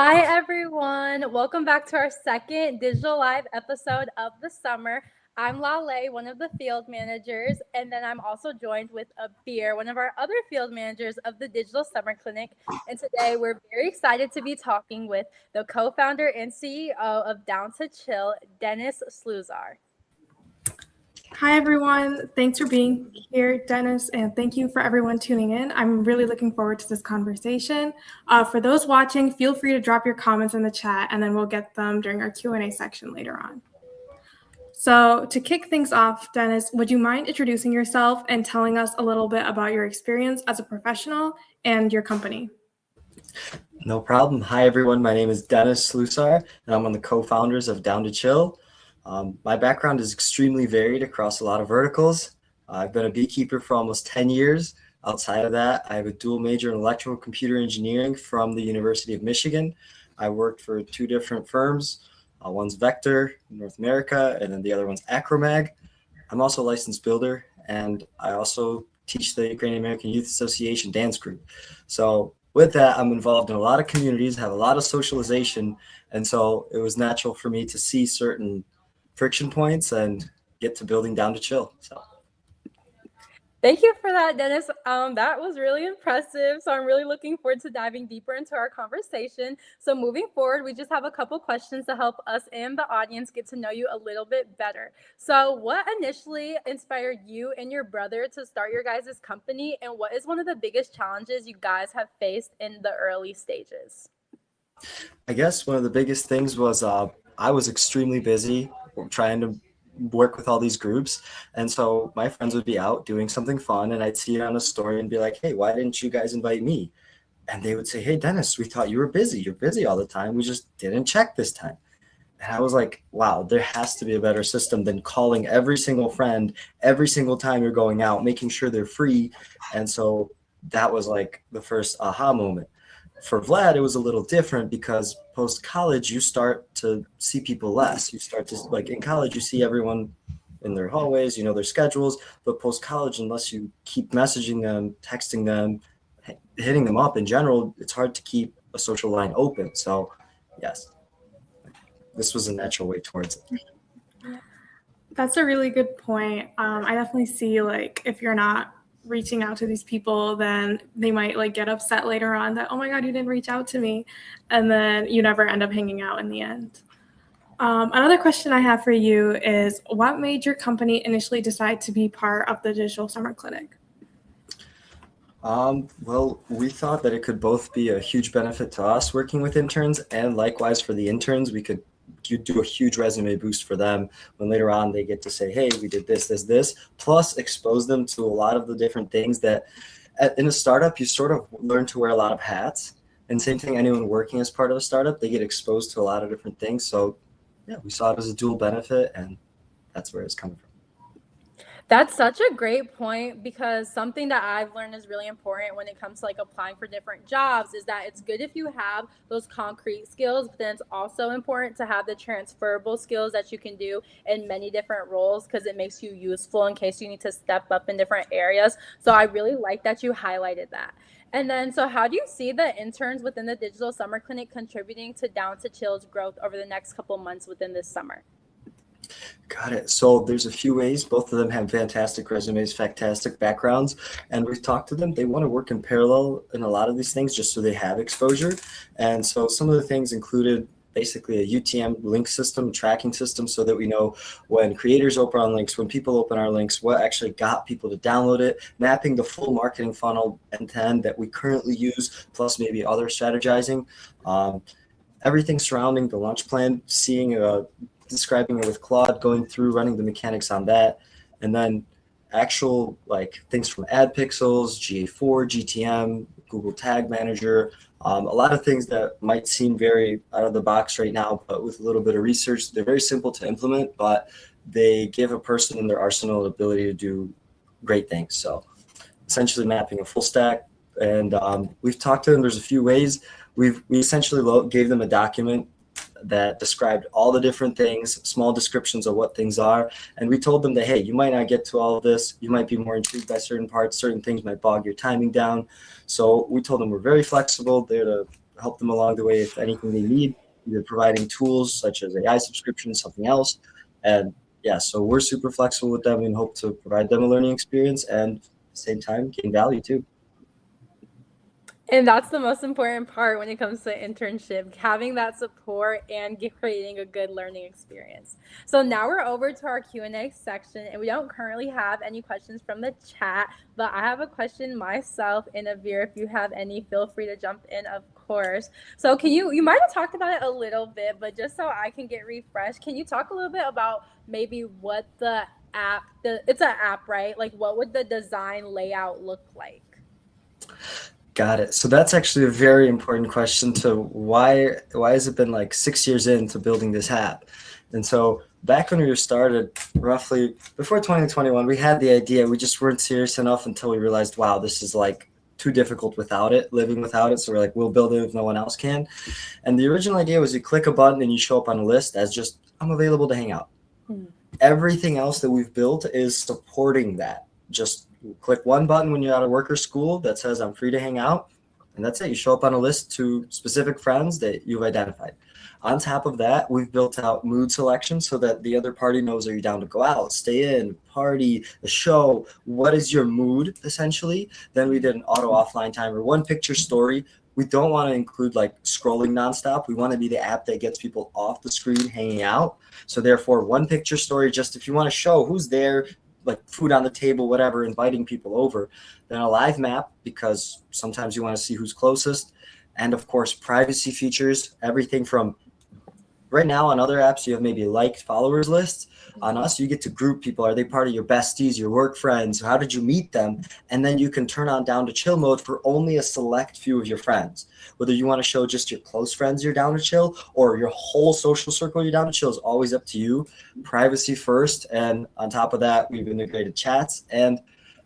Hi, everyone. Welcome back to our second Digital Live episode of the summer. I'm Lale, one of the field managers, and then I'm also joined with Abir, one of our other field managers of the Digital Summer Clinic. And today we're very excited to be talking with the co-founder and CEO of Down to Chill, Dennis Slyusar. Hi, everyone. Thanks for being here, Dennis, and thank you for everyone tuning in. I'm really looking forward to this conversation. For those watching, feel free to drop your comments in the chat, and then we'll get them during our Q&A section later on. So to kick things off, Dennis, would you mind introducing yourself and telling us a little bit about your experience as a professional and your company? No problem. Hi, everyone. My name is Dennis Slyusar, and I'm one of the co-founders of Down to Chill. My background is extremely varied across a lot of verticals. I've been a beekeeper for almost 10 years. Outside of that, I have a dual major in electrical computer engineering from the University of Michigan. I worked for two different firms. One's Vector in North America, and then the other one's Acromag. I'm also a licensed builder, and I also teach the Ukrainian American Youth Association dance group. So with that, I'm involved in a lot of communities, have a lot of socialization, and so it was natural for me to see certain friction points and get to building Down to Chill. So Thank you for that, Dennis. That was really impressive. So I'm really looking forward to diving deeper into our conversation. So moving forward, we just have a couple questions to help us and the audience get to know you a little bit better. So what initially inspired you and your brother to start your guys' company? And what is one of the biggest challenges you guys have faced in the early stages? I guess one of the biggest things was I was extremely busy trying to work with all these groups, and so my friends would be out doing something fun, and I'd see it on a story and be like, hey, why didn't you guys invite me? And they would say, hey, Dennis, we thought you were busy. You're busy all the time. We just didn't check this time. And I was like, wow, there has to be a better system than calling every single friend every single time you're going out, making sure they're free. And so that was like the first aha moment. For Vlad, it was a little different because post-college, you start to see people less. You start to, like in college, you see everyone in their hallways, you know, their schedules. But post-college, unless you keep messaging them, texting them, hitting them up in general, it's hard to keep a social line open. So yes, this was a natural way towards it. That's a really good point. I definitely see, like, if you're not reaching out to these people, then they might like get upset later on that, oh my God, you didn't reach out to me. And then you never end up hanging out in the end. Another question I have for you is, what made your company initially decide to be part of the Digital Summer Clinic? Well, we thought that it could both be a huge benefit to us working with interns, and likewise for the interns, you do a huge resume boost for them when later on they get to say, hey, we did this, plus expose them to a lot of the different things that in a startup, you sort of learn to wear a lot of hats. And same thing, anyone working as part of a startup, they get exposed to a lot of different things. So yeah, we saw it as a dual benefit, and that's where it's coming from. That's such a great point, because something that I've learned is really important when it comes to like applying for different jobs is that it's good if you have those concrete skills, but then it's also important to have the transferable skills that you can do in many different roles, because it makes you useful in case you need to step up in different areas. So I really like that you highlighted that. And then, so how do you see the interns within the Digital Summer Clinic contributing to Down to Chill's growth over the next couple months within this summer? Got it. So there's a few ways. Both of them have fantastic resumes, fantastic backgrounds, and we've talked to them. They want to work in parallel in a lot of these things just so they have exposure. And so some of the things included basically a UTM link system, tracking system, so that we know when creators open on links, when people open our links, what actually got people to download it, mapping the full marketing funnel end to end that we currently use, plus maybe other strategizing. Everything surrounding the launch plan, describing it with Claude, going through, running the mechanics on that, and then actual like things from ad pixels, GA4, GTM, Google Tag Manager, a lot of things that might seem very out of the box right now, but with a little bit of research, they're very simple to implement, but they give a person in their arsenal the ability to do great things. So essentially mapping a full stack, and we've talked to them. There's a few ways. We essentially gave them a document that described all the different things, small descriptions of what things are. And we told them that, hey, you might not get to all of this. You might be more intrigued by certain parts. Certain things might bog your timing down. So we told them we're very flexible, there to help them along the way if anything they need, either providing tools such as AI subscriptions, something else. And yeah, so we're super flexible with them and hope to provide them a learning experience and at the same time gain value too. And that's the most important part when it comes to internship, having that support and creating a good learning experience. So now we're over to our Q&A section, and we don't currently have any questions from the chat, but I have a question myself. And Avir, if you have any, feel free to jump in, of course. So you might have talked about it a little bit, but just so I can get refreshed, can you talk a little bit about maybe what the app, it's an app, right? Like what would the design layout look like? Got it. So that's actually a very important question to why has it been like 6 years into building this app? And so back when we were started, roughly before 2021, we had the idea. We just weren't serious enough until we realized, wow, this is like too difficult without it, living without it. So we're like, we'll build it if no one else can. And the original idea was you click a button and you show up on a list as just, I'm available to hang out. Everything else that we've built is supporting that. Just click one button when you're out of work or school that says I'm free to hang out, and that's it. You show up on a list to specific friends that you've identified. On top of that, we've built out mood selection so that the other party knows, are you down to go out, stay in, party, a show? What is your mood, essentially? Then we did an auto offline timer, one picture story. We don't want to include like scrolling nonstop. We want to be the app that gets people off the screen hanging out. So therefore, one picture story, just if you want to show who's there, like food on the table, whatever, inviting people over. Then a live map, because sometimes you want to see who's closest. And of course, privacy features, everything from right now on other apps, you have maybe liked followers lists. On us, you get to group people. Are they part of your besties, your work friends? How did you meet them? And then you can turn on down to chill mode for only a select few of your friends. Whether you want to show just your close friends you're down to chill or your whole social circle you're down to chill is always up to you. Privacy first. And on top of that, we've integrated chats. And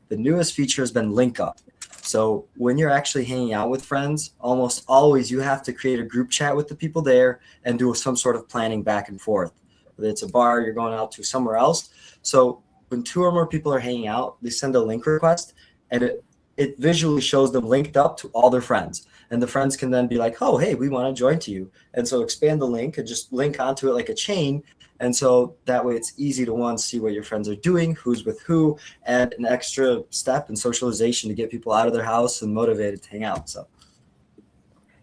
the newest feature has been link up. So when you're actually hanging out with friends, almost always you have to create a group chat with the people there and do some sort of planning back and forth. Whether it's a bar, you're going out to somewhere else. So when two or more people are hanging out, they send a link request, and it visually shows them linked up to all their friends. And the friends can then be like, oh, hey, we want to join to you. And so expand the link and just link onto it like a chain. And so that way it's easy to see what your friends are doing, who's with who, and an extra step in socialization to get people out of their house and motivated to hang out. So.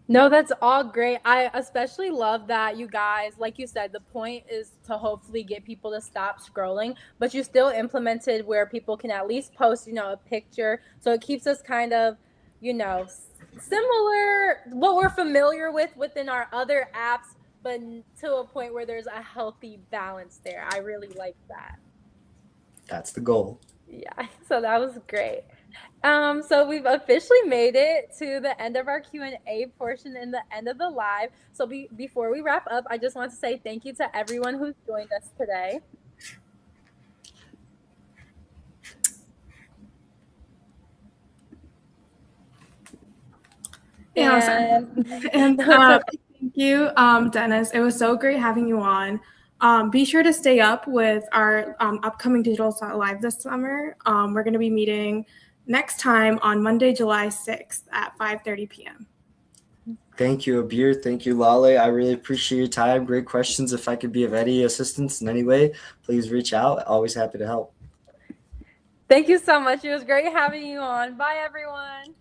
No, that's all great. I especially love that you guys, like you said, the point is to hopefully get people to stop scrolling, but you still implemented where people can at least post, a picture. So it keeps us kind of, similar, what we're familiar with within our other apps, but to a point where there's a healthy balance there. I really like that. That's the goal. Yeah, so that was great. So we've officially made it to the end of our Q&A portion and the end of the live. So before we wrap up, I just want to say thank you to everyone who's joined us today. And thank you, Dennis. It was so great having you on. Be sure to stay up with our upcoming Digital Live this summer. We're going to be meeting next time on Monday, July 6th at 5:30 p.m. Thank you, Abir. Thank you, Lale. I really appreciate your time. Great questions. If I could be of any assistance in any way, please reach out. Always happy to help. Thank you so much. It was great having you on. Bye, everyone.